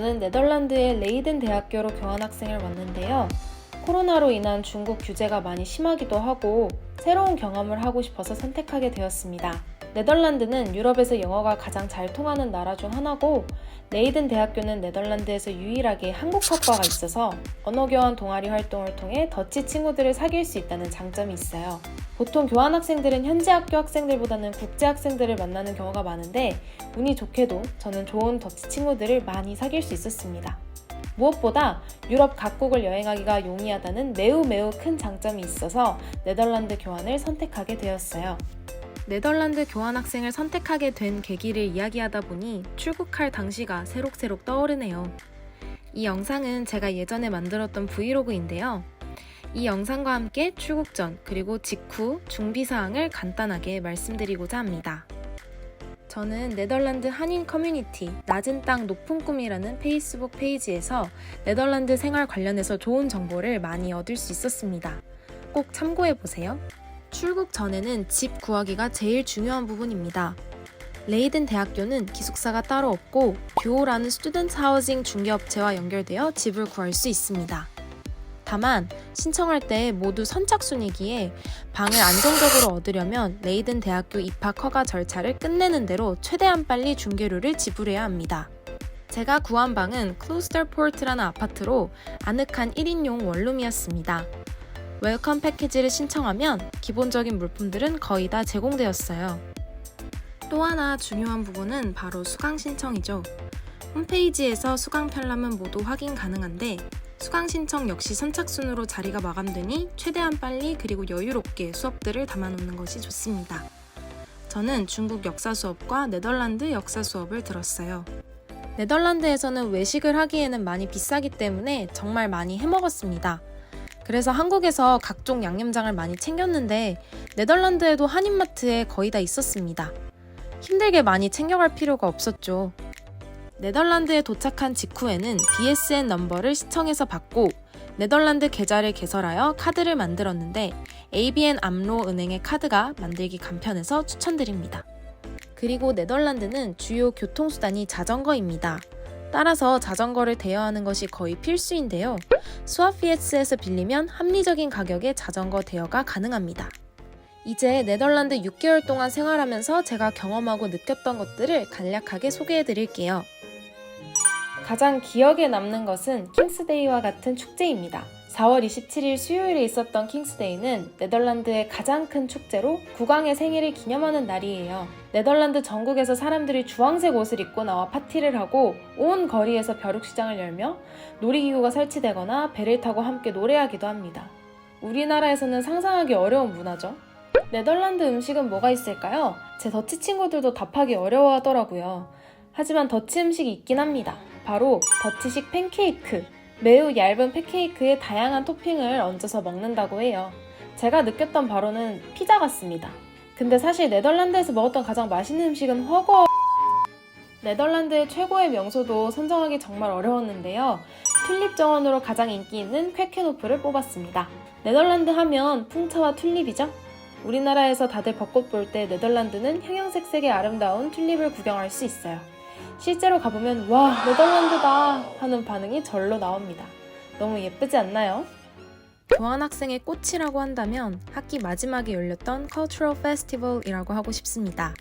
저는 네덜란드의 레이든 대학교로 교환학생을 왔는데요. 코로나로 인한 중국 규제가 많이 심하기도 하고 새로운 경험을 하고 싶어서 선택하게 되었습니다. 네덜란드는 유럽에서 영어가 가장 잘 통하는 나라 중 하나고 레이든 대학교는 네덜란드에서 유일하게 한국학과가 있어서 언어교환 동아리 활동을 통해 더치 친구들을 사귈 수 있다는 장점이 있어요. 보통 교환학생들은 현지 학교 학생들보다는 국제 학생들을 만나는 경우가 많은데 운이 좋게도 저는 좋은 더치 친구들을 많이 사귈 수 있었습니다. 무엇보다 유럽 각국을 여행하기가 용이하다는 매우 큰 장점이 있어서 네덜란드 교환을 선택하게 되었어요. 네덜란드 교환학생을 선택하게 된 계기를 이야기하다 보니 출국할 당시가 새록새록 떠오르네요. 이 영상은 제가 예전에 만들었던 브이로그인데요. 이 영상과 함께 출국 전 그리고 직후 준비사항을 간단하게 말씀드리고자 합니다. 저는 네덜란드 한인 커뮤니티 낮은 땅 높은 꿈이라는 페이스북 페이지에서 네덜란드 생활 관련해서 좋은 정보를 많이 얻을 수 있었습니다. 꼭 참고해보세요. 출국 전에는 집 구하기가 제일 중요한 부분입니다. 레이든 대학교는 기숙사가 따로 없고 듀오라는 스튜던트 하우징 중개업체와 연결되어 집을 구할 수 있습니다. 다만 신청할 때 모두 선착순이기에 방을 안정적으로 얻으려면 레이든 대학교 입학 허가 절차를 끝내는 대로 최대한 빨리 중개료를 지불해야 합니다. 제가 구한 방은 클로스터포트라는 아파트로 아늑한 1인용 원룸이었습니다. 웰컴 패키지를 신청하면 기본적인 물품들은 거의 다 제공되었어요. 또 하나 중요한 부분은 바로 수강 신청이죠. 홈페이지에서 수강 편람은 모두 확인 가능한데 수강 신청 역시 선착순으로 자리가 마감되니 최대한 빨리 그리고 여유롭게 수업들을 담아놓는 것이 좋습니다. 저는 중국 역사 수업과 네덜란드 역사 수업을 들었어요. 네덜란드에서는 외식을 하기에는 많이 비싸기 때문에 정말 많이 해먹었습니다. 그래서 한국에서 각종 양념장을 많이 챙겼는데 네덜란드에도 한인마트에 거의 다 있었습니다. 힘들게 많이 챙겨갈 필요가 없었죠. 네덜란드에 도착한 직후에는 BSN 넘버를 시청에서 받고 네덜란드 계좌를 개설하여 카드를 만들었는데 ABN 암로 은행의 카드가 만들기 간편해서 추천드립니다. 그리고 네덜란드는 주요 교통수단이 자전거입니다. 따라서 자전거를 대여하는 것이 거의 필수인데요. 스와피에츠에서 빌리면 합리적인 가격에 자전거 대여가 가능합니다. 이제 네덜란드 6개월 동안 생활하면서 제가 경험하고 느꼈던 것들을 간략하게 소개해 드릴게요. 가장 기억에 남는 것은 킹스데이와 같은 축제입니다. 4월 27일 수요일에 있었던 킹스데이는 네덜란드의 가장 큰 축제로 국왕의 생일을 기념하는 날이에요. 네덜란드 전국에서 사람들이 주황색 옷을 입고 나와 파티를 하고 온 거리에서 벼룩시장을 열며 놀이기구가 설치되거나 배를 타고 함께 노래하기도 합니다. 우리나라에서는 상상하기 어려운 문화죠. 네덜란드 음식은 뭐가 있을까요? 제 더치 친구들도 답하기 어려워하더라고요. 하지만 더치 음식이 있긴 합니다. 바로 더치식 팬케이크. 매우 얇은 팬케이크에 다양한 토핑을 얹어서 먹는다고 해요. 제가 느꼈던 바로는 피자 같습니다. 근데 사실 네덜란드에서 먹었던 가장 맛있는 음식은 네덜란드의 최고의 명소도 선정하기 정말 어려웠는데요. 튤립 정원으로 가장 인기 있는 퀘케노프를 뽑았습니다. 네덜란드 하면 풍차와 튤립이죠? 우리나라에서 다들 벚꽃 볼 때 네덜란드는 형형색색의 아름다운 튤립을 구경할 수 있어요. 실제로 가보면 와, 네덜란드다 하는 반응이 절로 나옵니다. 너무 예쁘지 않나요? 교환학생의 꽃이라고 한다면 학기 마지막에 열렸던 Cultural Festival이라고 하고 싶습니다.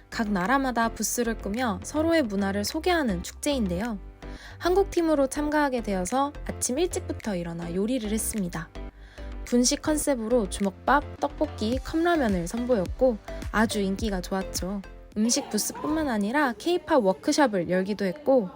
각 나라마다 부스를 꾸며 서로의 문화를 소개하는 축제인데요. 한국팀으로 참가하게 되어서 아침 일찍부터 일어나 요리를 했습니다. 분식 컨셉으로 주먹밥, 떡볶이, 컵라면을 선보였고 아주 인기가 좋았죠. 음식 부스뿐만 아니라 K-POP 워크숍을 열기도 했고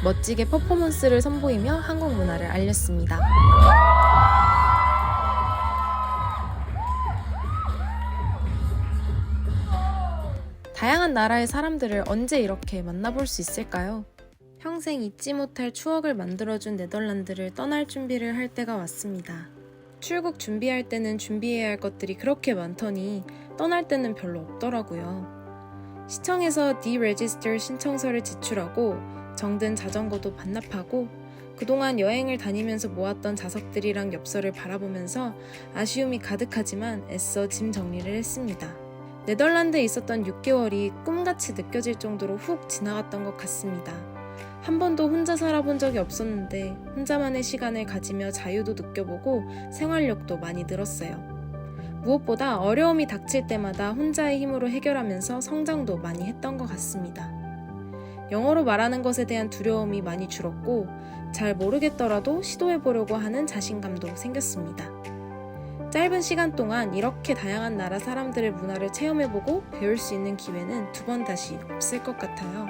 멋지게 퍼포먼스를 선보이며 한국 문화를 알렸습니다. 다양한 나라의 사람들을 언제 이렇게 만나볼 수 있을까요? 평생 잊지 못할 추억을 만들어준 네덜란드를 떠날 준비를 할 때가 왔습니다. 출국 준비할 때는 준비해야 할 것들이 그렇게 많더니 떠날 때는 별로 없더라고요. 시청에서 deregister 신청서를 제출하고 정든 자전거도 반납하고 그동안 여행을 다니면서 모았던 자석들이랑 엽서를 바라보면서 아쉬움이 가득하지만 애써 짐 정리를 했습니다. 네덜란드에 있었던 6개월이 꿈같이 느껴질 정도로 훅 지나갔던 것 같습니다. 한 번도 혼자 살아본 적이 없었는데 혼자만의 시간을 가지며 자유도 느껴보고 생활력도 많이 늘었어요. 무엇보다 어려움이 닥칠 때마다 혼자의 힘으로 해결하면서 성장도 많이 했던 것 같습니다. 영어로 말하는 것에 대한 두려움이 많이 줄었고 잘 모르겠더라도 시도해보려고 하는 자신감도 생겼습니다. 짧은 시간 동안 이렇게 다양한 나라 사람들의 문화를 체험해보고 배울 수 있는 기회는 두 번 다시 없을 것 같아요.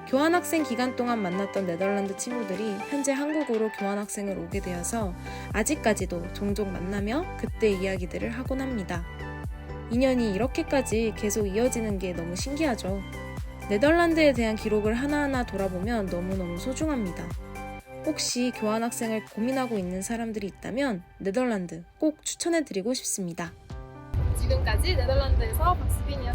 교환학생 기간 동안 만났던 네덜란드 친구들이 현재 한국으로 교환학생을 오게 되어서 아직까지도 종종 만나며 그때 이야기들을 하곤 합니다. 인연이 이렇게까지 계속 이어지는 게 너무 신기하죠. 네덜란드에 대한 기록을 하나하나 돌아보면 너무너무 소중합니다. 혹시 교환학생을 고민하고 있는 사람들이 있다면 네덜란드 꼭 추천해드리고 싶습니다. 지금까지 네덜란드에서 박수빈이었습니다.